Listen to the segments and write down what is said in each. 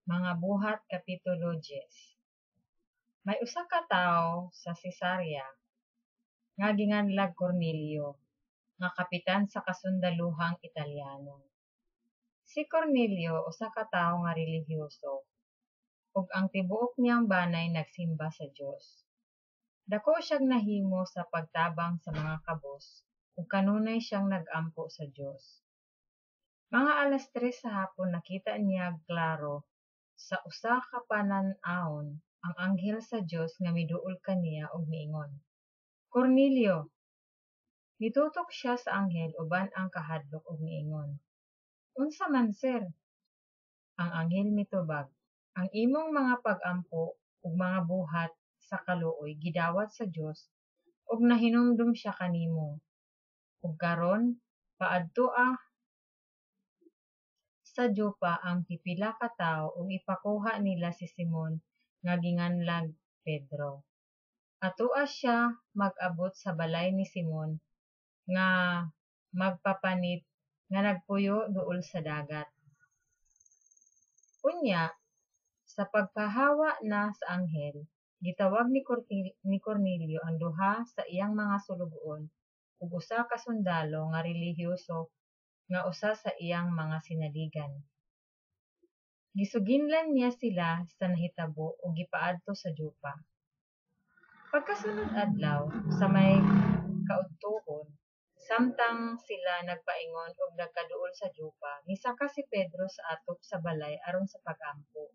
Mga buhat Kapitulo 10. May usa ka tawo sa Cesarea nga ginganlag Cornelio nga kapitan sa kasundalohang Italyano. Si Cornelio usa ka tawo nga relihiyoso ug ang tibuok niyang banay nagsimba sa Dios. Dako siyang nahimo sa pagtabang sa mga kabos ug kanunay siyang nag-ampo sa Dios. Mga alas 3 sa hapon nakita niya klaro sa usa ka panan-awon ang anghel sa Dios nga miduol kaniya ug miingon, "Cornelio!" Nitutok siya sa anghel uban ang kahadlok ug miingon, "Unsa man, sir?" Ang anghel mitubag, "Ang imong mga pag-ampo ug mga buhat sa kaluoy gidawat sa Dios ug nahinumdom siya kanimo. Ug karon paadto sa Jopa ang pipila ka tawo ug ipakuha nila si Simon nga ginganlag Pedro. Atoa siya mag-abot sa balay ni Simon nga magpapanit nga nagpuyo duol sa dagat." Unya, sa pagpahawa na sa anghel, gitawag ni Cornelio ang duha sa iyang mga suloguon ug usa ka sundalo nga relihiyoso nga usa sa iyang mga sinaligan. Gisuginlan niya sila sa nahitabo ug gipaadto sa Jopa. Pagkasunod adlaw sa may kaudtohon, samtang sila nagpaingon ug nagkaduol sa Jopa, misaka si Pedro sa atop sa balay aron sa pag-ampo.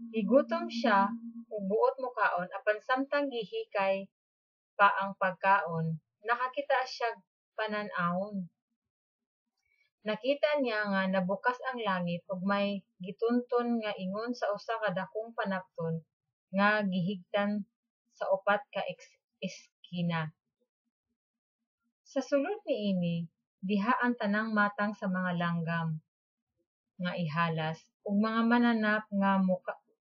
Higutom siya ug buot mukaon apan samtang gihikay pa ang pagkaon, nakakita siya panan-awon. Nakita niya nga nabukas ang langit ug may gitunton nga ingon sa usa ka dakong panapton nga gihigtan sa upat ka eskina. Sa sulod niini, diha ang tanang matang sa mga langgam nga ihalas ug mga mananap nga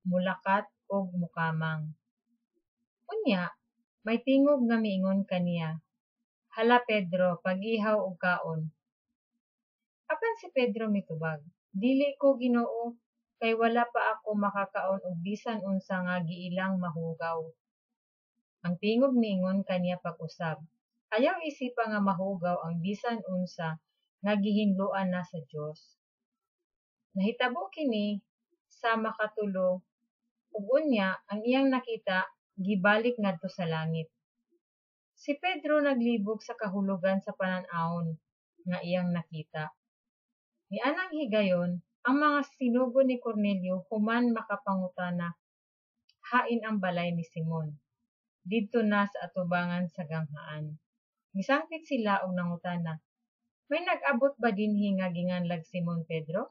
mulakat ug mukamang. Unya, may tingog nga miingon kaniya, "Hala Pedro, pag-ihaw og kaon." Apan si Pedro mitubag, "Dili ko, Ginoo, kay wala pa ako makakaon og bisan unsa nga giilang mahugaw." Ang tingog miingon kaniya pag-usab, "Ayaw isipa nga mahugaw ang bisan unsa nga gihinluan na sa Dios." Nahitabo kini sa makatulo ug unya ang iyang nakita gibalik ngadto sa langit. Si Pedro naglibog sa kahulogan sa panan-awon nga iyang nakita. Nianang higayon, ang mga sinugo ni Cornelio human makapangutana hain ang balay ni Simon, didto na sa atubangan sa ganghaan. Misangpit sila og nangutana, "May nag-abot ba dinhi nga ginganlag Simon Pedro?"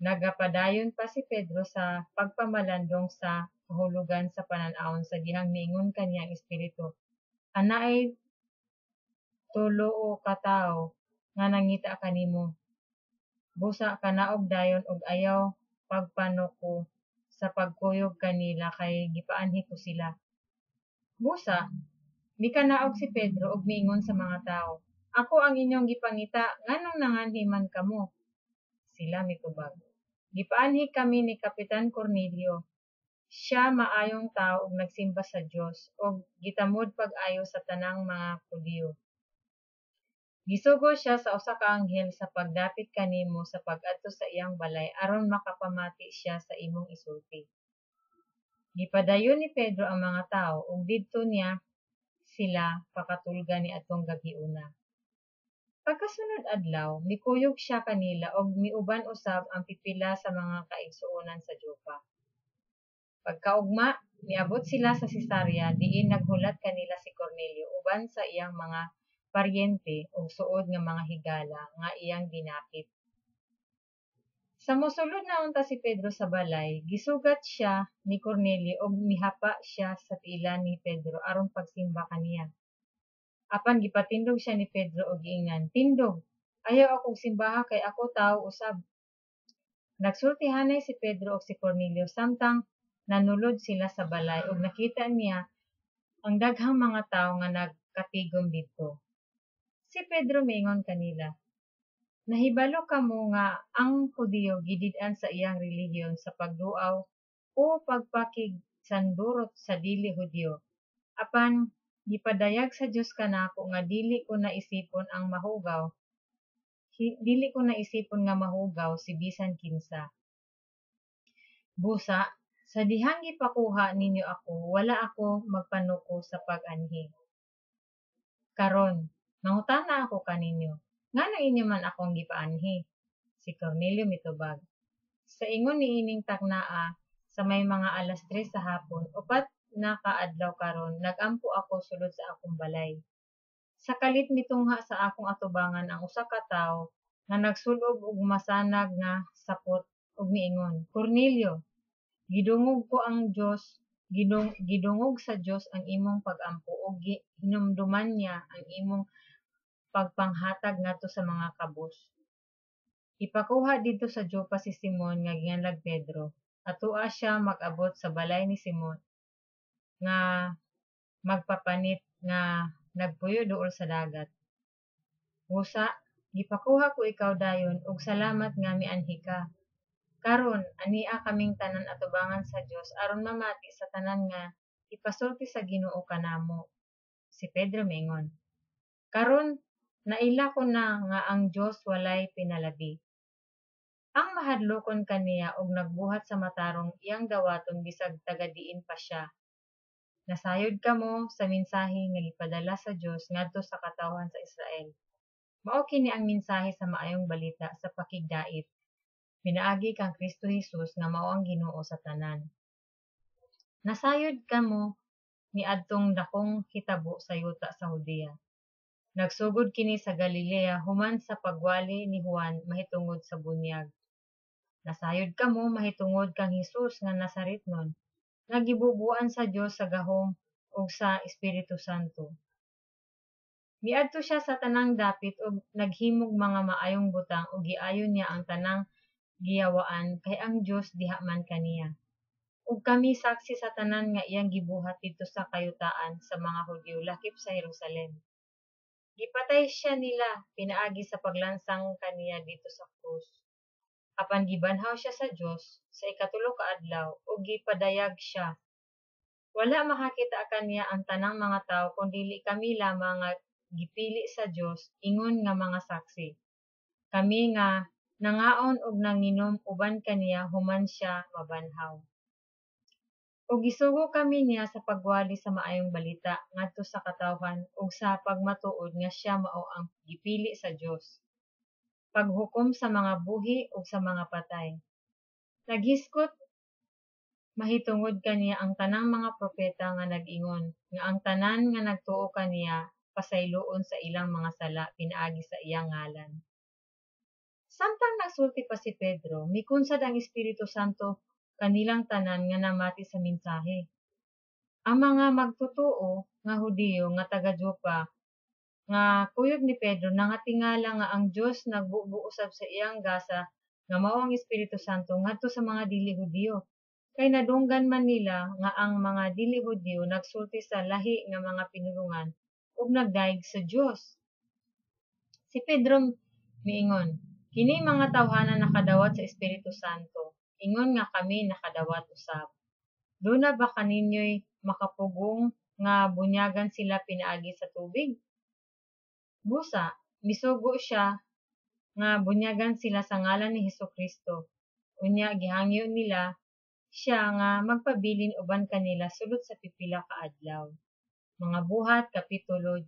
Nagapadayon pa si Pedro sa pagpamalandong sa kahulugan sa panan-awon sa dihang miingon kaniya ang espiritu, "Anaay tulo ka tawo nga nangita kanimo. Busa kanaog dayon ug ayaw pagpanuko sa pagkuyog kanila kay gipaanhi ko sila." Busa, mikanaog si Pedro ug miingon sa mga tawo, "Ako ang inyong gipangita, nganong nanganhi man kamo?" Sila mitubag, "Gipaanhi kami ni Kapitan Cornelio. Siya maayong tawo ug nagsimba sa Dios ug gitamod pag-ayo sa tanang mga Hudiyo. Gisugo siya sa usa ka anghel sa pagdapit kanimo sa pag-adto sa iyang balay aron makapamati siya sa imong isulti." Gipadayon ni Pedro ang mga tawo ug didto niya sila pakatulgan niadtong gabiuna. Pagkasunod adlaw, mikuyog siya kanila ug miuban usab ang pipila sa mga kaigsuonan sa Jopa. Pagkaugma, miabot sila sa Cesarea diin naghulat kanila si Cornelio uban sa iyang mga paryente ug suod nga mga higala nga iyang dinapit. Sa mosulod na unta si Pedro sa balay, gisugat siya ni Cornelio ug mihapa siya sa tiilan ni Pedro aron pagsimba kaniya. Apan gipatindog siya ni Pedro og giingnan, "Tindog, ayaw akong simbaha kay ako tawo usab." Nagsultihanay si Pedro ug si Cornelio samtang nanulod sila sa balay ug nakita niya ang daghang mga tawo nga nagkatigom didto. Si Pedro miingon kanila, Nahibalo kamo nga ang Hudiyo gidid-an sa iyang relihiyon sa pagduaw o pagpakigsandurot sa dili Hudiyo. Apan gipadayag sa Dios kanako nga dili ko naisipon nga mahugaw si bisan kinsa. Busa, sa dihang gipakuha ninyo ako, wala ako magpanuko sa pag-anhi. Karon, mangutana ako kaninyo, ngano inyo man akong gipaanhi? Si Cornelio mitubag. Sa ingon ni ining taknaa, sa may mga alas 3 sa hapon, upat na kaadlaw karon, nagampo ako sulod sa akong balay. Sa kalit mitungha sa akong atubangan ang usa ka tawo nga nagsulob og masanag nga sapot ug miingon, Cornelio, gidungog sa Dios ang imong pag-ampo ug hinumduman niya ang imong pagpanghatag ngadto sa mga kabus. Ipakuha dito sa Jopa si Simon nga ginganlag Pedro. Atoa siya mag-abot sa balay ni Simon nga magpapanit nga nagpuyo duol sa dagat. Busa, gipakuha ko ikaw dayon ug salamat nga mianhi ka. Karon, ania kaming tanan atubangan sa Dios aron mamati sa tanan nga ipasulti sa Ginoo kanamo. Si Pedro mingon, karon naila ko na nga ang Dios walay pinalabi. Ang mahadlokon kaniya og nagbuhat sa matarong iyang dawaton bisag tagadiin pa siya. Nasayod kamo sa mensahe nga gipadala sa Dios ngadto sa katawhan sa Israel. Mao kini ang mensahe sa maayong balita sa pakigdait. Pinaagi kang Kristo Jesus nga mao ang Ginoo sa tanan. Nasayod kamo niadtong dakong hitabo sa yuta sa Judea. Nagsugod kini sa Galilea human sa pagwali ni Juan mahitungod sa bunyag. Nasayod kamo mahitungod kang Jesus nga Nazaretnon, nga gibubuan sa Dios sa gahom ug sa Espiritu Santo. Miadto siya sa tanang dapit ug naghimog mga maayong butang ug giayon niya ang tanang giyawaan kay ang Dios diha man kaniya. Ug kami saksi sa tanan nga iyang gibuhat didto sa kayutaan sa mga Hudyo lakip sa Jerusalem. Gipatay siya nila pinaagi sa paglansang kaniya dito sa krus. Apan gibanhaw siya sa Dios sa ikatulo ka adlaw ug gipadayag siya. Wala makakita kaniya ang tanang mga tawo kundili kami lamang nga gipili sa Dios ingon nga mga saksi. Kami nga nangaon ug nanginom uban kaniya human siya mabanhaw. Ug gisugo kami niya sa pagwali sa maayong balita ngadto sa katawhan ug sa pagmatuod nga siya mao ang gipili sa Dios. Paghukom sa mga buhi ug sa mga patay. Naghiskot mahitungod kaniya ang tanang mga propeta nga nag-ingon nga ang tanan nga nagtuo kaniya pasayloon sa ilang mga sala pinaagi sa iyang ngalan. Samtang nagsulti pa si Pedro, mikunsad ang Espiritu Santo kanilang tanan nga namati sa mensahe. Ang mga magtutuo nga Hudiyo nga taga Jopa nga kuyog ni Pedro nangatingala nga ang Dios nagbubuusab sa iyang gasa nga mao ang Espiritu Santo ngadto sa mga dili Hudiyo. Kay nadunggan man nila nga ang mga dili Hudiyo nagsulti sa lahi nga mga pinulungan ug nagdaig sa Dios. Si Pedro miingon, kini mga tawhanan nakadawat sa Espiritu Santo. Ingon nga kami nakadawat usab. Duna ba kaninyo'y makapugong nga bunyagan sila pinaagi sa tubig? Busa, misugo siya nga bunyagan sila sa ngalan ni Hesukristo. Unya gihangyo nila siya nga magpabilin uban kanila sulod sa pipila ka adlaw. Mga buhat kapitulo 10.